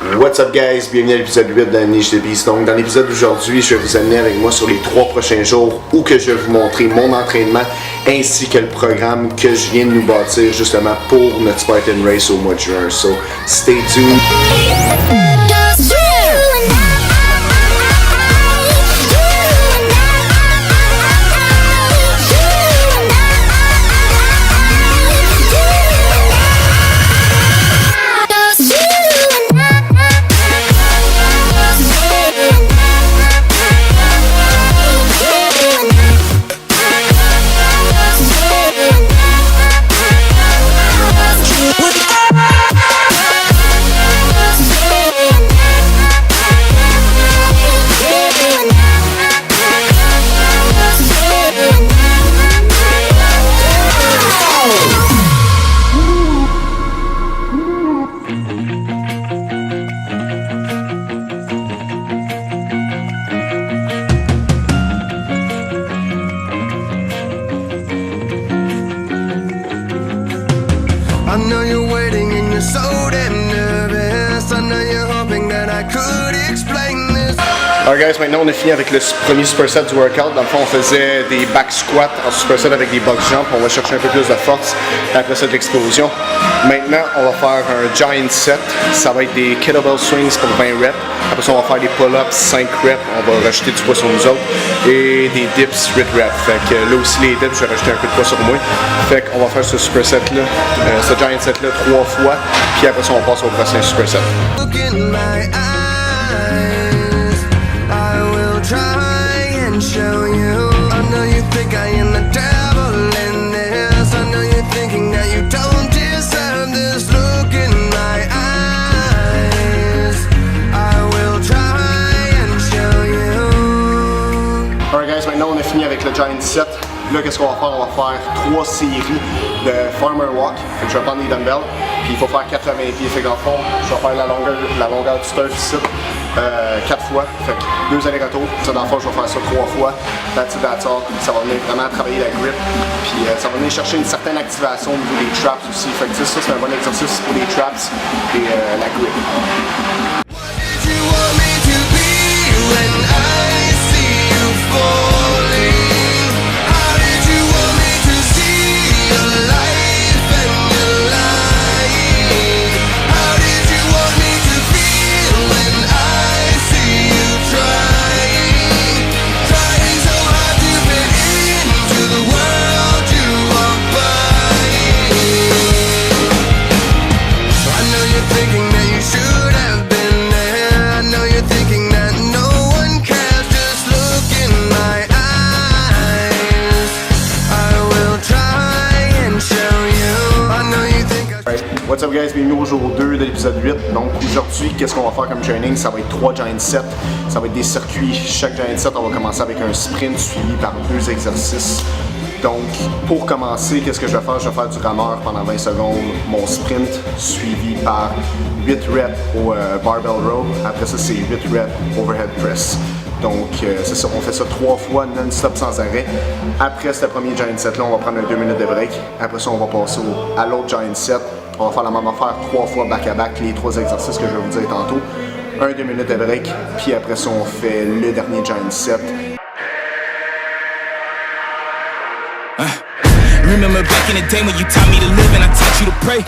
What's up guys, bienvenue à l'épisode 8 de Niche de Beast. Donc dans l'épisode d'aujourd'hui, je vais vous amener avec moi sur les 3 prochains jours où que je vais vous montrer mon entraînement ainsi que le programme que je viens de nous bâtir justement pour notre Spartan Race au mois de juin. So stay tuned. I know you're waiting and you're so damn nervous. I know you're hoping that I could explain this. Alright guys, maintenant on a fini avec le premier superset du workout. Dans le fond, on faisait des back squats en superset avec des box jumps. On va chercher un peu plus de force après cette explosion. Maintenant, on va faire un giant set. Ça va être des kettlebell swings pour 20 reps. Après ça, on va faire des pull-ups 5 reps. On va rajouter du poids sur nous autres. Et des dips 8 reps. Fait que là aussi, les dips, je vais rajouter un peu de poids sur moi. Fait qu'on va faire ce superset là, ce giant set là 3 fois. Puis après ça, on passe au prochain superset. Look in my eyes, I will try and show you. I know you think I am the devil in this. I know you're thinking that you don't deserve this. Look in my eyes, I will try and show you. Alright guys, maintenant on a fini avec le giant set. Là, qu'est-ce qu'on va faire? On va faire 3 séries de farmer walk. Fait que je vais prendre des dumbbells. Puis il faut faire 80 pieds. Fait que dans le fond, je vais faire la longueur du turf ici 4 fois. Fait que 2 allers-retours. Ça, dans le fond, je vais faire ça 3 fois. That's it, that's all. Ça va venir vraiment travailler la grip. Puis ça va venir chercher une certaine activation au niveau des traps aussi. Fait que ça, c'est un bon exercice pour les traps et la grip. What did you want me to be when I see you falling? How did you want me to see your life and your lying? How did you want me to feel when I see you trying? Trying so hard to fit into the world you are buying. I know you're thinking that you should have been there. I know you're thinking that no one cares. Just look in my eyes, I will try and show you. I know you think I Alright, what's up guys, bienvenue au jour 2 de l'épisode 8. Donc aujourd'hui, qu'est-ce qu'on va faire comme training? Ça va être 3 giant sets, ça va être des circuits. Chaque giant set, on va commencer avec un sprint suivi par 2 exercices. Donc pour commencer, qu'est-ce que je vais faire? Je vais faire du rameur pendant 20 secondes, mon sprint suivi par 8 reps au barbell row. Après ça, c'est 8 reps overhead press. Donc c'est ça, on fait ça 3 fois non-stop sans arrêt. Après ce premier giant set là, on va prendre un 2 minutes de break. Après ça, on va passer à l'autre giant set. On va faire la même affaire 3 fois back-à-back, les 3 exercices que je vais vous dire tantôt. Un 2 minutes de break, puis après ça, on fait le dernier giant set. Remember back in the day when you taught me to live and I taught you to pray.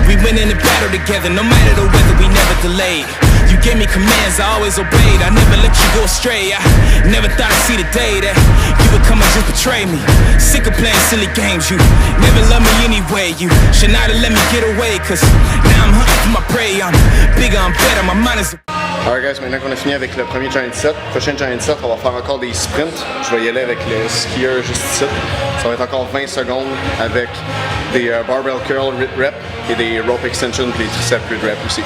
We went in the battle together, no matter the weather, we never delayed. You gave me commands, I always obeyed. I never let you go astray. I never thought I'd see the day that you would come and just betray me. Sick of playing silly games, you never loved me anyway. You should not have let me get away, cause now I'm hunting for my prey. I'm bigger, I'm better, my mind is... Alright guys, maintenant qu'on a fini avec le premier giant set, prochain giant set, on va faire encore des sprints. Je vais y aller avec le skieur juste ici. Ça va être encore 20 secondes avec des barbell curl 8 reps et des rope extension et des triceps 8 reps aussi. I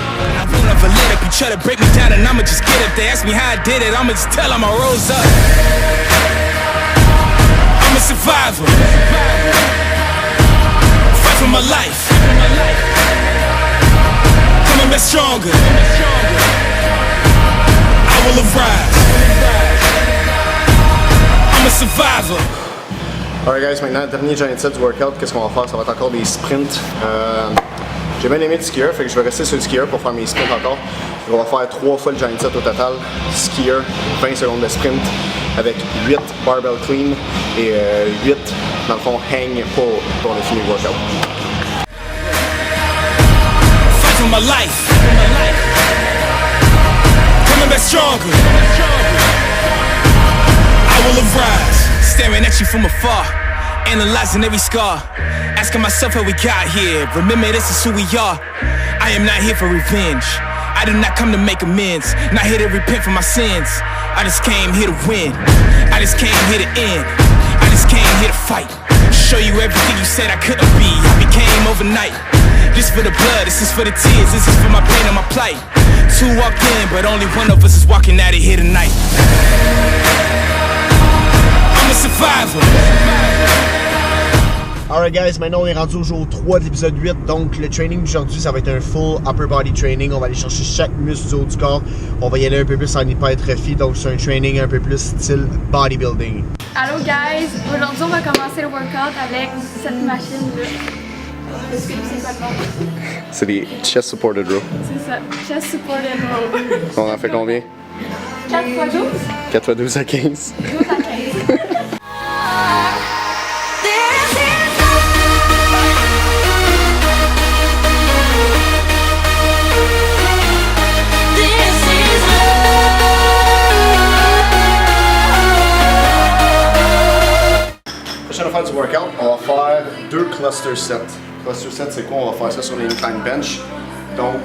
won't ever let up, you try to break me down and I'ma just get up. They ask me how I did it, I'ma just tell them I rose up. I'm a survivor. Fight for my life. Coming back stronger. I will arise. I'm a survivor. Alright guys, maintenant, dernier giant set du workout, qu'est-ce qu'on va faire? Ça va être encore des sprints. J'ai bien aimé le skier, fait que je vais rester sur le skier pour faire mes sprints encore. On va faire 3 fois le giant set au total. Skier, 20 secondes de sprint avec 8 barbell clean et 8 dans le fond hang pour le fini workout. Fight for my life. Coming back stronger. I will arise, staring at you from afar, analyzing every scar, asking myself how we got here. Remember, this is who we are. I am not here for revenge. I did not come to make amends, not here to repent for my sins. I just came here to win. I just came here to end. I just came here to fight. Show you everything you said I couldn't be. I became overnight. This for the blood, this is for the tears, this is for my pain and my plight. 2 walked in, but only one of us is walking out of here tonight. I'm a survivor. Alright guys, maintenant on est rendu au jour 3 de l'épisode 8, donc le training d'aujourd'hui ça va être un full upper body training, on va aller chercher chaque muscle du haut du corps, on va y aller un peu plus en hypertrophie, donc c'est un training un peu plus style bodybuilding. Allo guys, aujourd'hui on va commencer le workout avec cette machine là. Est-ce que tu sais quoi le nom? C'est des chest supported row. C'est ça, chest supported row. On en fait combien? 4 x 12? 4 x 12 à 15. 12 à 15. Prochaine affaire du workout, on va faire 2 cluster sets. Cluster set, c'est quoi? On va faire ça sur les incline bench. Donc,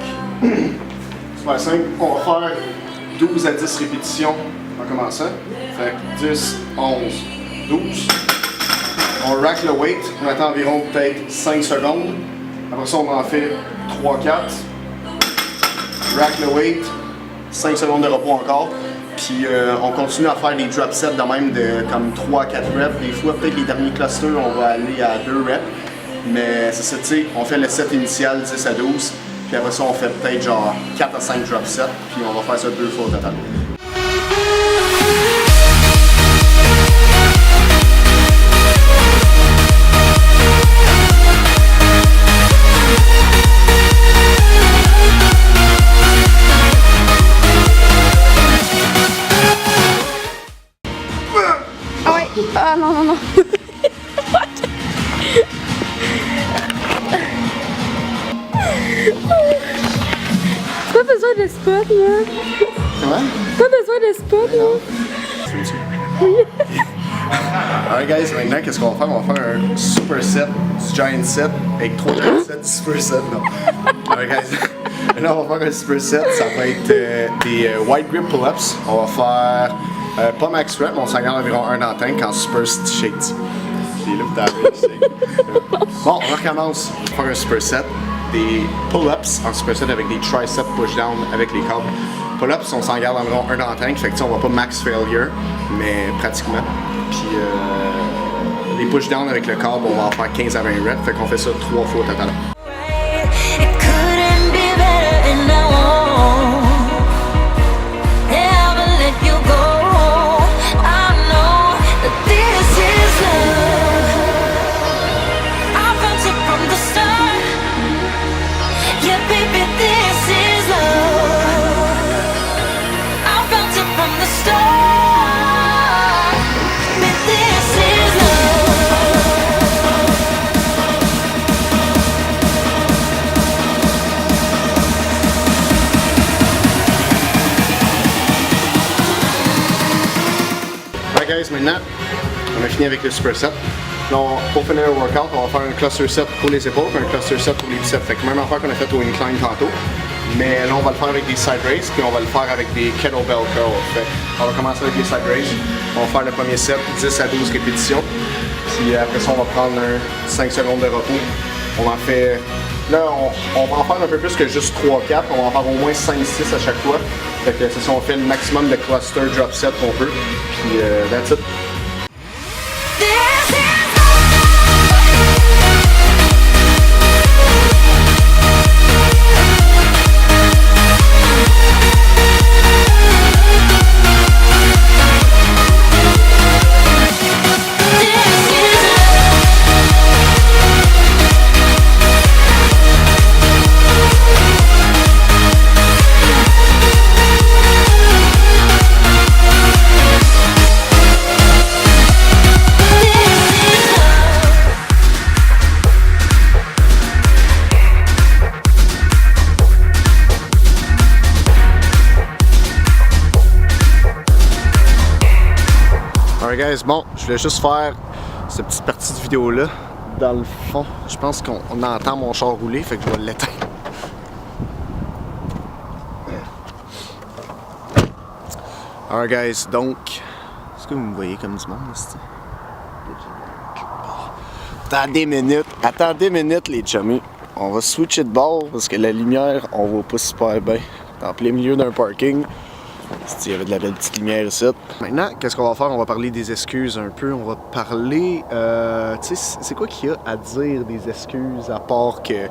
super simple, on va faire 12 à 10 répétitions en commençant. Fait que 10, 11, 12. On rack le weight, on attend environ peut-être 5 secondes. Après ça, on en fait 3-4. Rack le weight, 5 secondes de repos encore. Puis on continue à faire des drop sets de même de comme 3 à 4 reps. Des fois, peut-être les derniers clusters, on va aller à 2 reps. Mais c'est ça, tu sais, on fait le set initial 10 à 12. Puis après ça, on fait peut-être genre 4 à 5 drop sets. Puis on va faire ça 2 fois au total. Ah ouais, ah non, non, non. Pas besoin de spot, là. Comment? Pas besoin de spot, là. Alright guys, maintenant qu'est-ce qu'on va faire? On va faire un super set, du giant set, avec 3 giant sets, du super set, non. Alright guys, maintenant on va faire un super set, ça va être des wide grip pull-ups. On va faire, pas max rep, mais on s'en garde environ 1 dans le tank en super shake. Des lifts d'average. Bon, on recommence. On va faire un super set. Des pull-ups en super set avec des triceps push-down avec les câbles. Pull-ups, on s'en garde environ 1 dans le tank, fait que on va pas max failure, mais pratiquement. Puis les push-down avec le câble, on va en faire 15 à 20 reps, fait qu'on fait ça 3 fois au total. It couldn't be better, and I won't ever let you go. I know that this is love. I felt it from the start. Yeah, baby, this is love. I felt it from the start. But this is love. Alright guys, maintenant, on a fini avec le super set. Donc, pour finir le workout, on va faire un cluster set pour les épaules et un cluster set pour les biceps. Fait que même affaire qu'on a fait au incline tantôt. Mais là, on va le faire avec des side raises, puis on va le faire avec des kettlebell curls. Fait on va commencer avec les side raises. On va faire le premier set, 10 à 12 répétitions. Puis après ça, on va prendre 5 secondes de repos. On en fait... Là, on va en faire un peu plus que juste 3-4. On va en faire au moins 5-6 à chaque fois. Fait que c'est ça, on fait le maximum de cluster drop set qu'on peut. Puis that's it. This is love. guys, bon, je voulais juste faire cette petite partie de vidéo-là. Dans le fond, je pense qu'on entend mon char rouler, fait que je vais l'éteindre. Alright guys, donc, est-ce que vous me voyez comme du monde ici? Attendez une minute les chummies. On va switcher de bord parce que la lumière, on voit pas super bien. En plein milieu d'un parking. Il y avait de la belle petite lumière ici. Maintenant, qu'est-ce qu'on va faire? On va parler des excuses un peu. On va parler... tu sais, c'est quoi qu'il y a à dire des excuses à part que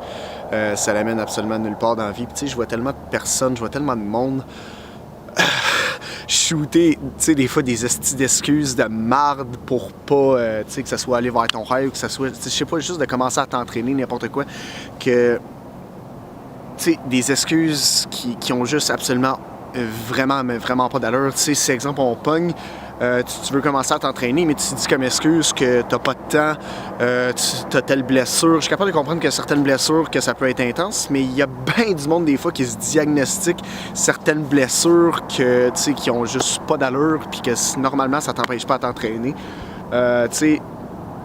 ça l'amène absolument nulle part dans la vie? Tu sais, je vois tellement de personnes, je vois tellement de monde shooter, tu sais, des fois des estis d'excuses de marde pour pas, tu sais, que ça soit aller vers ton rêve, que ça soit, je sais pas, juste de commencer à t'entraîner, n'importe quoi, que, tu sais, des excuses qui ont juste absolument vraiment pas d'allure. Tu sais, si exemple on pogne, tu veux commencer à t'entraîner, mais tu dis comme excuse que t'as pas de temps, tu as telle blessure. Je suis capable de comprendre que certaines blessures, que ça peut être intense, mais il y a bien du monde des fois qui se diagnostiquent certaines blessures que, tu sais, qui ont juste pas d'allure, puis que normalement ça t'empêche pas à t'entraîner. Tu sais,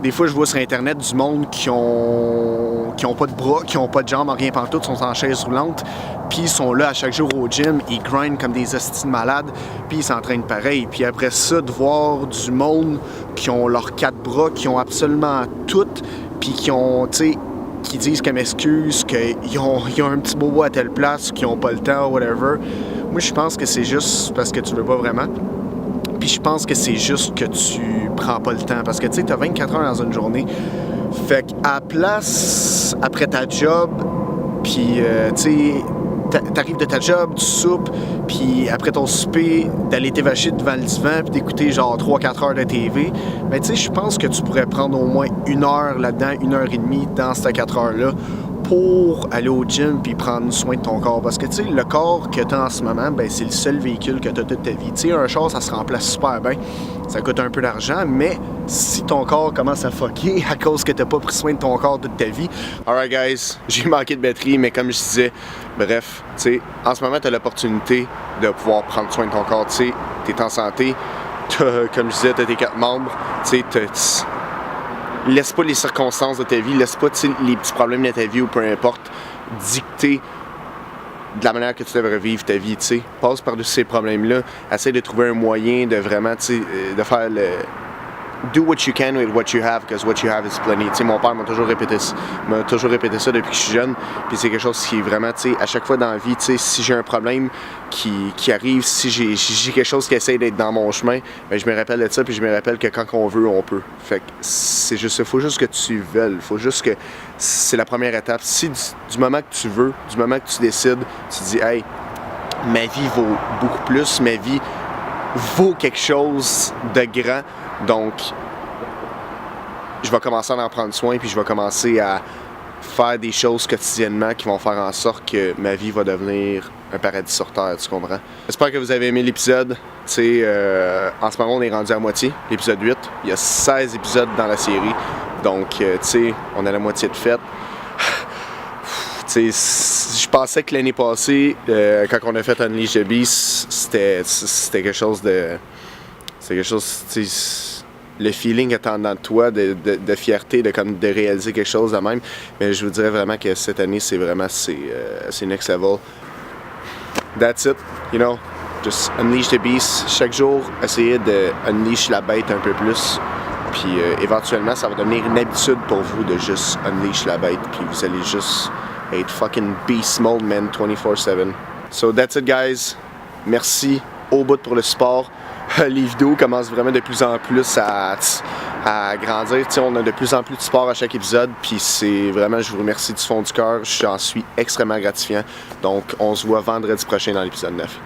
des fois, je vois sur Internet du monde qui ont pas de bras, qui ont pas de jambes, rien pantoute, sont en chaise roulante, puis ils sont là à chaque jour au gym, ils grindent comme des hosties de malades, puis ils s'entraînent pareil. Puis après ça, de voir du monde qui ont leurs 4 bras, qui ont absolument tout, puis qui ont, tu sais, qui disent comme excuse qu'ils ont un petit bobo à telle place, qu'ils ont pas le temps, whatever. Moi, je pense que c'est juste parce que tu veux pas vraiment. Puis je pense que c'est juste que tu prends pas le temps. Parce que tu sais, t'as 24 heures dans une journée. Fait qu'à la place, après ta job, puis tu sais, t'arrives de ta job, tu soupes, puis après ton souper, d'aller t'évacher devant le divan, puis d'écouter genre 3-4 heures de TV. Mais tu sais, je pense que tu pourrais prendre au moins 1 heure là-dedans, 1 heure et demie dans ces 4 heures-là, pour aller au gym puis prendre soin de ton corps. Parce que, tu sais, le corps que tu as en ce moment, ben c'est le seul véhicule que tu as toute ta vie. Tu sais, un char, ça se remplace super bien. Ça coûte un peu d'argent, mais si ton corps commence à fucker à cause que tu n'as pas pris soin de ton corps toute ta vie... Alright, guys, j'ai manqué de batterie, mais comme je disais, bref, tu sais, en ce moment, tu as l'opportunité de pouvoir prendre soin de ton corps. Tu sais, tu es en santé, comme je disais, tu as tes 4 membres, tu sais, laisse pas les circonstances de ta vie, laisse pas les petits problèmes de ta vie ou peu importe dicter de la manière que tu devrais vivre ta vie, tu sais. Passe par-dessus ces problèmes-là, essaie de trouver un moyen de vraiment, tu sais, de faire le... Do what you can with what you have, because what you have is plenty. Tu sais, mon père m'a toujours répété ça depuis que je suis jeune, puis c'est quelque chose qui est vraiment, tu sais, à chaque fois dans la vie, tu sais, si j'ai un problème qui arrive, si j'ai quelque chose qui essaie d'être dans mon chemin, ben je me rappelle de ça, puis je me rappelle que quand on veut, on peut. Fait que c'est juste ça, faut juste que tu veuilles, faut juste que c'est la première étape. Si du moment que tu veux, du moment que tu décides, tu dis, hey, ma vie vaut beaucoup plus, ma vie vaut quelque chose de grand. Donc, je vais commencer à en prendre soin, puis je vais commencer à faire des choses quotidiennement qui vont faire en sorte que ma vie va devenir un paradis sur terre, tu comprends? J'espère que vous avez aimé l'épisode. Tu sais, en ce moment, on est rendu à moitié, l'épisode 8. Il y a 16 épisodes dans la série. Donc, tu sais, on a la moitié de fait. Tu sais, je pensais que l'année passée, quand on a fait Unleash the Beast, c'était quelque chose de... C'est quelque chose, tu sais, le feeling est en dedans de toi, de fierté, de réaliser quelque chose de même. Mais je vous dirais vraiment que cette année, c'est vraiment, c'est next level. That's it, you know, just unleash the beast. Chaque jour, essayez de unleash la bête un peu plus. Puis éventuellement, ça va devenir une habitude pour vous de juste unleash la bête. Puis vous allez juste être fucking beast mode, man, 24/7. So that's it, guys. Merci au bout pour le support. Les vidéos commencent vraiment de plus en plus à grandir. T'sais, on a de plus en plus de support à chaque épisode, puis c'est vraiment, je vous remercie du fond du cœur. J'en suis extrêmement gratifiant. Donc, on se voit vendredi prochain dans l'épisode 9.